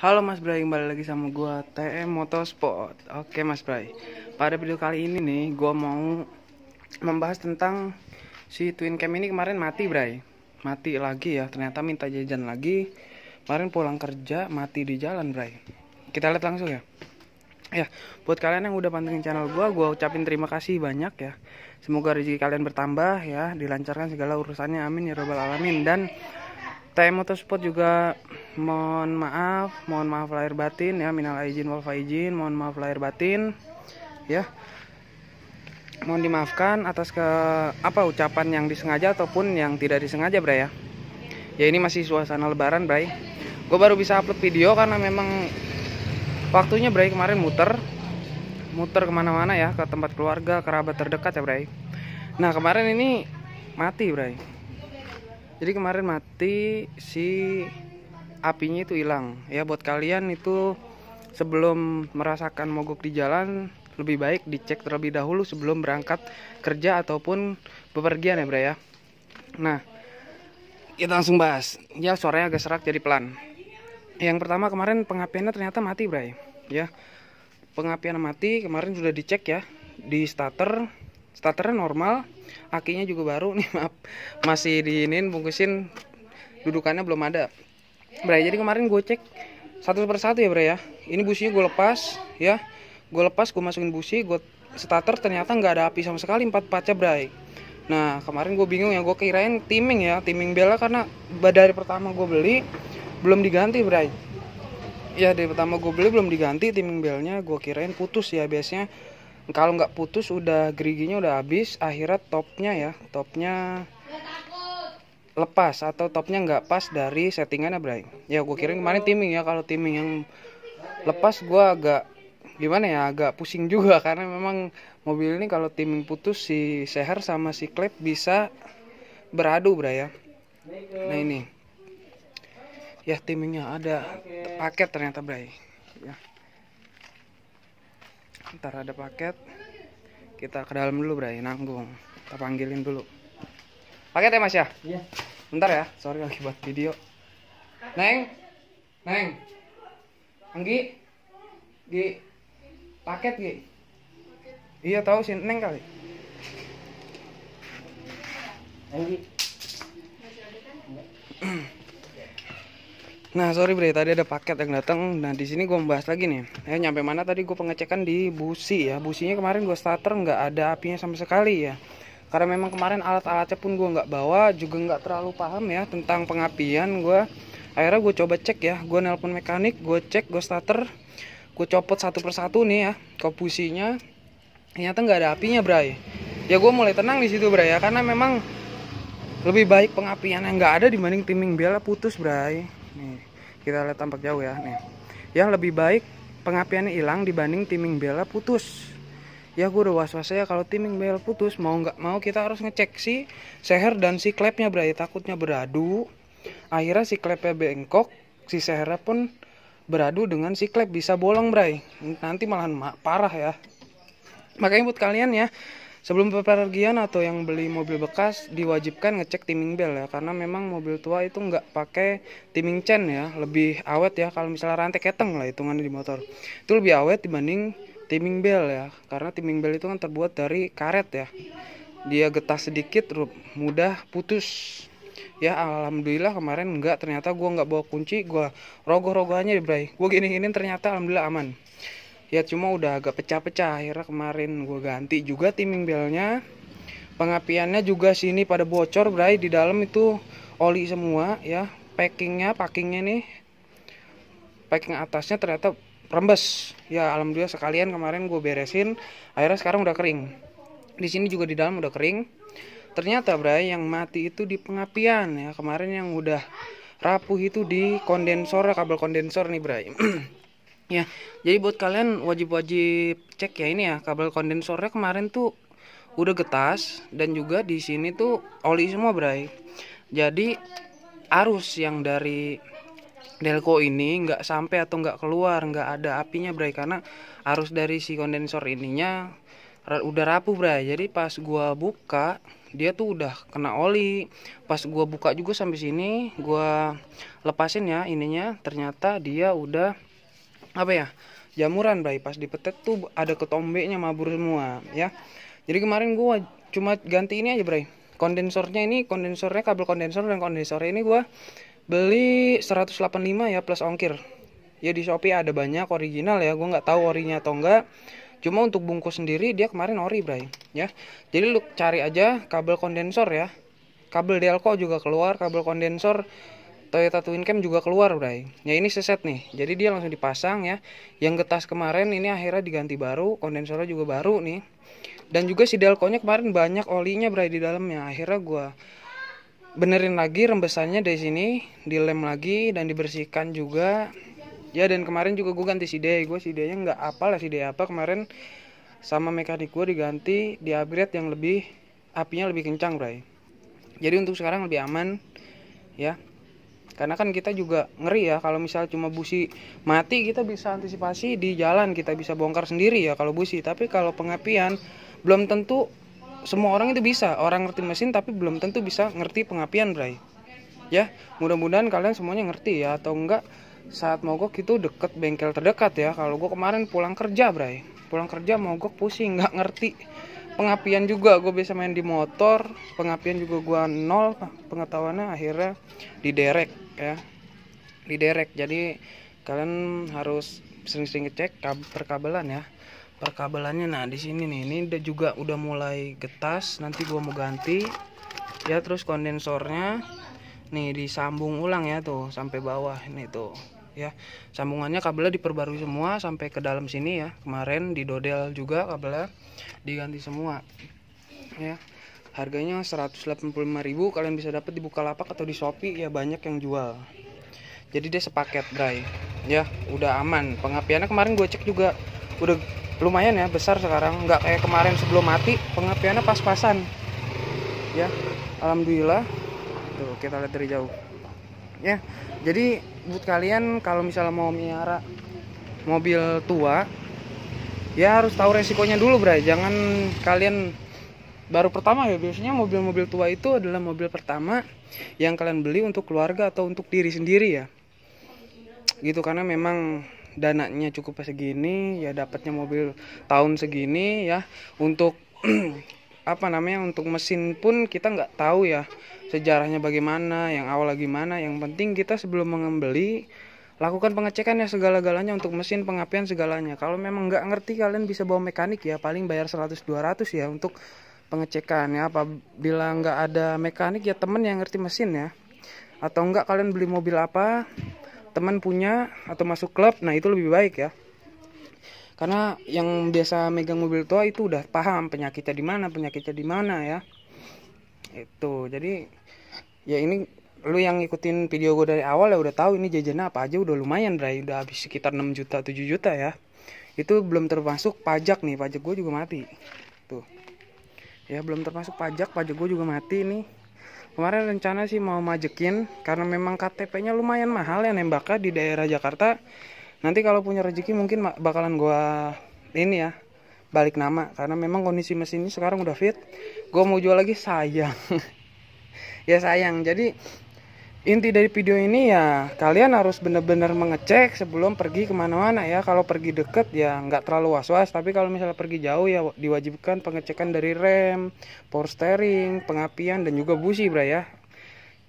Halo Mas Bray, kembali lagi sama gua TM Motorsport. Oke Mas Bray, pada video kali ini nih gua mau membahas tentang si Twin Cam ini. Kemarin mati Bray, mati lagi ya, ternyata minta jajan lagi. Kemarin pulang kerja mati di jalan Bray. Kita lihat langsung ya. Ya, buat kalian yang udah pantengin channel gua ucapin terima kasih banyak ya. Semoga rezeki kalian bertambah ya, dilancarkan segala urusannya, amin ya robbal alamin. Dan TM Motorsport juga mohon maaf lahir batin ya, minal aizin wal faizin, mohon maaf lahir batin ya. Mohon dimaafkan atas ucapan yang disengaja ataupun yang tidak disengaja Bray ya. Ya ini masih suasana lebaran Bray. Gue baru bisa upload video karena memang waktunya Bray kemarin muter kemana-mana ya, ke tempat keluarga, kerabat terdekat ya Bray. Nah kemarin ini mati Bray. Jadi kemarin mati, si apinya itu hilang. Ya buat kalian itu sebelum merasakan mogok di jalan, lebih baik dicek terlebih dahulu sebelum berangkat kerja ataupun bepergian ya Bray ya. Nah, kita langsung bahas. Ya suaranya agak serak jadi pelan. Yang pertama kemarin pengapiannya ternyata mati Bray. Ya, pengapian mati kemarin sudah dicek ya di starternya normal, akinya juga baru nih, maaf masih diinin bungkusin, dudukannya belum ada Bray. Jadi kemarin gue cek satu persatu ya Bray ya. Ini businya gue lepas ya, gue masukin busi, gue starter, ternyata nggak ada api sama sekali, 4 paca Bray. Nah kemarin gue bingung ya, gue kirain timing bela, karena dari pertama gue beli belum diganti Bray. Ya dari pertama gue beli belum diganti timing belnya, gue kirain putus ya. Biasanya kalau nggak putus udah geriginya udah habis, akhirnya topnya lepas atau topnya nggak pas dari settingannya Bray. Ya gue kirain kemarin timing ya. Kalau timing yang lepas gue agak gimana ya, agak pusing juga, karena memang mobil ini kalau timing putus si seher sama si klep bisa beradu Bray ya. Nah ini ya timingnya ada paket ternyata Bray ya. Ntar ada paket, kita ke dalam dulu Bray, nanggung. Kita panggilin dulu paket ya Mas ya. Iya. Bentar ya, sorry lagi buat video. Neng Anggi paket Gi. Iya tahu sih Neng kali. Anggi. Nah sorry Bre, tadi ada paket yang datang. Nah di sini gue membahas lagi nih. Nyampe mana tadi gue pengecekan di busi ya. Businya kemarin gue starter nggak ada apinya sama sekali ya. Karena memang kemarin alat-alatnya pun gue nggak bawa, juga nggak terlalu paham ya tentang pengapian. Akhirnya gue coba cek ya. Gue nelpon mekanik, gue cek, gue starter, gue copot satu persatu nih ya ke businya. Ternyata nggak ada apinya Bray. Ya gue mulai tenang di situ Bray ya, karena memang lebih baik pengapian yang nggak ada dibanding timing bela putus Bray. Nih kita lihat tampak jauh ya nih. Ya lebih baik pengapiannya hilang dibanding timing bela putus. Ya gue udah was-was ya, kalau timing bela putus mau nggak mau kita harus ngecek si seher dan si klepnya Bray. Takutnya beradu, akhirnya si klepnya bengkok, si sehernya pun beradu dengan si klep, bisa bolong Bray. Nanti malah parah ya. Makanya buat kalian ya, sebelum bepergian atau yang beli mobil bekas diwajibkan ngecek timing bel ya, karena memang mobil tua itu nggak pakai timing chain ya, lebih awet ya. Kalau misalnya rantai keteng lah hitungannya di motor, itu lebih awet dibanding timing bel ya, karena timing bel itu kan terbuat dari karet ya, dia getah sedikit mudah putus ya. Alhamdulillah kemarin nggak, ternyata gue nggak bawa kunci, gue rogoh-rogohannya di Bray, gue gini-gini ternyata alhamdulillah aman ya. Cuma udah agak pecah-pecah, akhirnya kemarin gue ganti juga timing belnya. Pengapiannya juga sini pada bocor Bray, di dalam itu oli semua ya. Packingnya nih, packing atasnya ternyata rembes ya. Alhamdulillah sekalian kemarin gue beresin, akhirnya sekarang udah kering. Di sini juga di dalam udah kering. Ternyata Bray yang mati itu di pengapian ya. Kemarin yang udah rapuh itu di kondensor, kabel kondensor nih Bray. Ya, jadi buat kalian wajib cek ya ini ya, kabel kondensornya kemarin tuh udah getas, dan juga di sini tuh oli semua Bray. Jadi arus yang dari delco ini nggak sampai atau nggak keluar, nggak ada apinya Bray, karena arus dari si kondensor ininya udah rapuh bray. Jadi pas gua buka dia tuh udah kena oli. Pas gua buka juga sampai sini, gua lepasin ya ininya, ternyata dia udah apa ya, jamuran bray. Pas dipetet tuh ada ketombenya mabur semua ya. Jadi kemarin gua cuma ganti ini aja bray, kondensornya. Ini kondensornya, kabel kondensor dan kondensornya ini gua beli 185 ya plus ongkir ya. Di Shopee ada banyak original ya, gua nggak tahu orinya atau enggak. Cuma untuk bungkus sendiri dia kemarin ori bray ya. Jadi lu cari aja kabel kondensor ya, kabel Delco juga keluar, kabel kondensor Toyota Twin Cam juga keluar bray ya. Ini seset nih, jadi dia langsung dipasang ya. Yang getas kemarin ini akhirnya diganti baru, kondensornya juga baru nih. Dan juga si Delco nya kemarin banyak olinya bray di dalamnya. Akhirnya gua benerin lagi rembesannya dari sini, dilem lagi dan dibersihkan juga ya. Dan kemarin juga gue ganti CD, gue CD-nya nggak apa lah, CD apa kemarin sama mekanik gue diganti, di upgrade yang lebih apinya lebih kencang bray. Jadi untuk sekarang lebih aman ya, karena kan kita juga ngeri ya kalau misal cuma busi mati, kita bisa antisipasi di jalan, kita bisa bongkar sendiri ya kalau busi. Tapi kalau pengapian belum tentu semua orang itu bisa. Orang ngerti mesin tapi belum tentu bisa ngerti pengapian bray ya. Mudah-mudahan kalian semuanya ngerti ya, atau enggak saat mogok itu deket bengkel terdekat ya. Kalau gue kemarin pulang kerja bray, pulang kerja mogok pusing, nggak ngerti pengapian juga. Gue biasa main di motor, pengapian juga gue nol pengetahuannya. Akhirnya diderek ya, diderek. Jadi kalian harus sering-sering ngecek perkabelan ya, perkabelannya. Nah di sini nih, ini udah mulai getas, nanti gue mau ganti ya. Terus kondensornya nih disambung ulang ya tuh sampai bawah ini tuh ya. Sambungannya kabelnya diperbarui semua sampai ke dalam sini ya. Kemarin di dodel juga kabelnya diganti semua ya. Harganya 185.000, kalian bisa dapat di Bukalapak atau di Shopee ya, banyak yang jual. Jadi dia sepaket bray ya, udah aman. Pengapiannya kemarin gue cek juga udah lumayan ya, besar sekarang, nggak kayak kemarin sebelum mati. Pengapiannya pas-pasan ya, alhamdulillah. Tuh kita lihat dari jauh ya. Jadi buat kalian kalau misalnya mau melihara mobil tua ya, harus tahu resikonya dulu bray. Jangan kalian baru pertama ya, biasanya mobil-mobil tua itu adalah mobil pertama yang kalian beli untuk keluarga atau untuk diri sendiri ya gitu. Karena memang dananya cukup segini ya, dapatnya mobil tahun segini ya. Untuk apa namanya, untuk mesin pun kita nggak tahu ya sejarahnya bagaimana, yang awal gimana. Yang penting kita sebelum membeli lakukan pengecekan ya segala-galanya untuk mesin, pengapian segalanya. Kalau memang nggak ngerti, kalian bisa bawa mekanik ya, paling bayar 100-200 ya untuk pengecekan ya. Apabila nggak ada mekanik ya temen yang ngerti mesin ya, atau enggak kalian beli mobil apa teman punya atau masuk klub, nah itu lebih baik ya. Karena yang biasa megang mobil tua itu udah paham penyakitnya di mana ya. Itu jadi ya, ini lu yang ngikutin video gue dari awal ya udah tahu ini jajannya apa aja. Udah lumayan bray, udah habis sekitar 6 juta 7 juta ya. Itu belum termasuk pajak nih, pajak gue juga mati tuh ya, belum termasuk pajak gue juga mati nih. Kemarin rencana sih mau majekin, karena memang KTP-nya lumayan mahal ya nembaknya di daerah Jakarta. Nanti kalau punya rezeki mungkin bakalan gua ini ya, balik nama. Karena memang kondisi mesin ini sekarang udah fit. Gua mau jual lagi sayang. Ya sayang. Jadi inti dari video ini ya, kalian harus benar-benar mengecek sebelum pergi kemana-mana ya. Kalau pergi deket ya nggak terlalu was-was, tapi kalau misalnya pergi jauh ya diwajibkan pengecekan dari rem, power steering, pengapian, dan juga busi bray ya.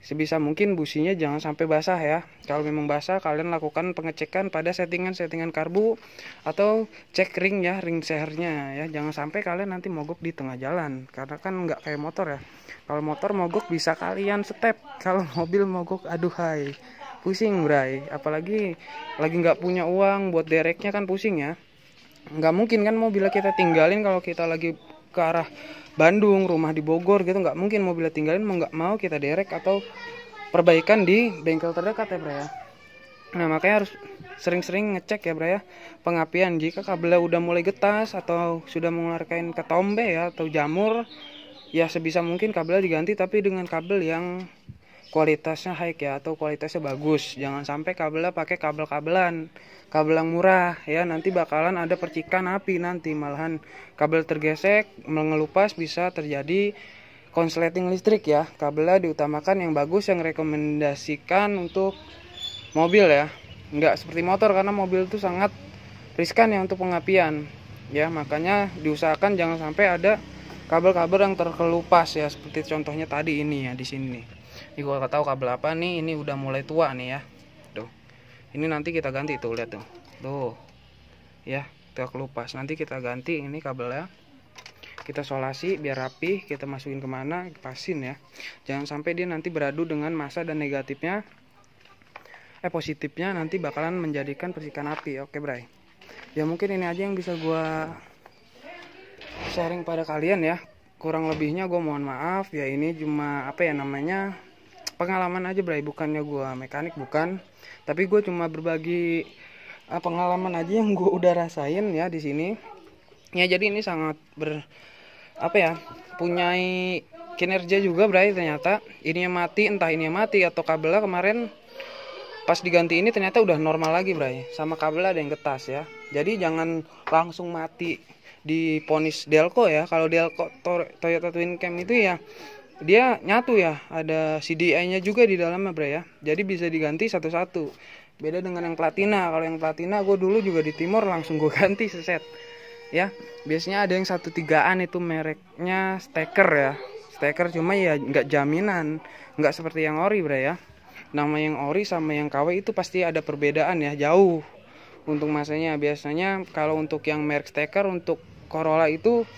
Sebisa mungkin businya jangan sampai basah ya. Kalau memang basah, kalian lakukan pengecekan pada settingan karbu atau cek ring ya, ring sehernya ya. Jangan sampai kalian nanti mogok di tengah jalan, karena kan nggak kayak motor ya. Kalau motor mogok bisa kalian step, kalau mobil mogok aduhai, pusing bray. Apalagi lagi nggak punya uang buat dereknya kan pusing ya. Nggak mungkin kan mobilnya kita tinggalin kalau kita lagi ke arah Bandung, rumah di Bogor gitu, nggak mungkin mobilnya tinggalin, nggak mau kita derek atau perbaikan di bengkel terdekat ya bray ya. Nah makanya harus sering-sering ngecek ya bray ya pengapian. Jika kabelnya udah mulai getas atau sudah mengeluarkan ketombe ya atau jamur ya, sebisa mungkin kabelnya diganti, tapi dengan kabel yang kualitasnya high ya, atau kualitasnya bagus. Jangan sampai kabelnya pakai kabel yang murah ya, nanti bakalan ada percikan api, nanti malahan kabel tergesek, mengelupas, bisa terjadi konsleting listrik ya. Kabelnya diutamakan yang bagus, yang rekomendasikan untuk mobil ya, nggak seperti motor, karena mobil itu sangat riskan ya untuk pengapian ya. Makanya diusahakan jangan sampai ada kabel-kabel yang terkelupas ya, seperti contohnya tadi ini ya, di sini nih. Ini gua nggak tahu kabel apa nih, ini udah mulai tua nih ya. Tuh. Ini nanti kita ganti tuh, lihat tuh. Tuh. Ya, terkelupas. Nanti kita ganti ini kabelnya. Kita solasi biar rapi, kita masukin kemana, pasin ya. Jangan sampai dia nanti beradu dengan massa dan negatifnya. Positifnya nanti bakalan menjadikan percikan api. Oke, Bray. Ya mungkin ini aja yang bisa gua sharing pada kalian ya. Kurang lebihnya gue mohon maaf ya, ini cuma apa ya namanya, pengalaman aja Bray, bukannya gue mekanik, bukan, tapi gue cuma berbagi pengalaman aja yang gue udah rasain ya di sini ya. Jadi ini sangat punya kinerja juga Bray. Ternyata ininya mati, entah ininya mati atau kabelnya kemarin pas diganti ini ternyata udah normal lagi Bray, sama kabelnya ada yang getas ya. Jadi jangan langsung mati di ponis Delco ya. Kalau Delco Toyota Twin Cam itu ya dia nyatu ya, ada CDI-nya juga di dalamnya Bray ya. Jadi bisa diganti satu-satu. Beda dengan yang Platina. Kalau yang Platina gue dulu juga di Timor langsung gue ganti seset ya. Biasanya ada yang 1.3an itu mereknya Steker ya. Steker cuma ya nggak jaminan, nggak seperti yang ori Bray ya. Nama yang ori sama yang KW itu pasti ada perbedaan ya, jauh untuk masanya. Biasanya kalau untuk yang merek Steker, untuk Corolla itu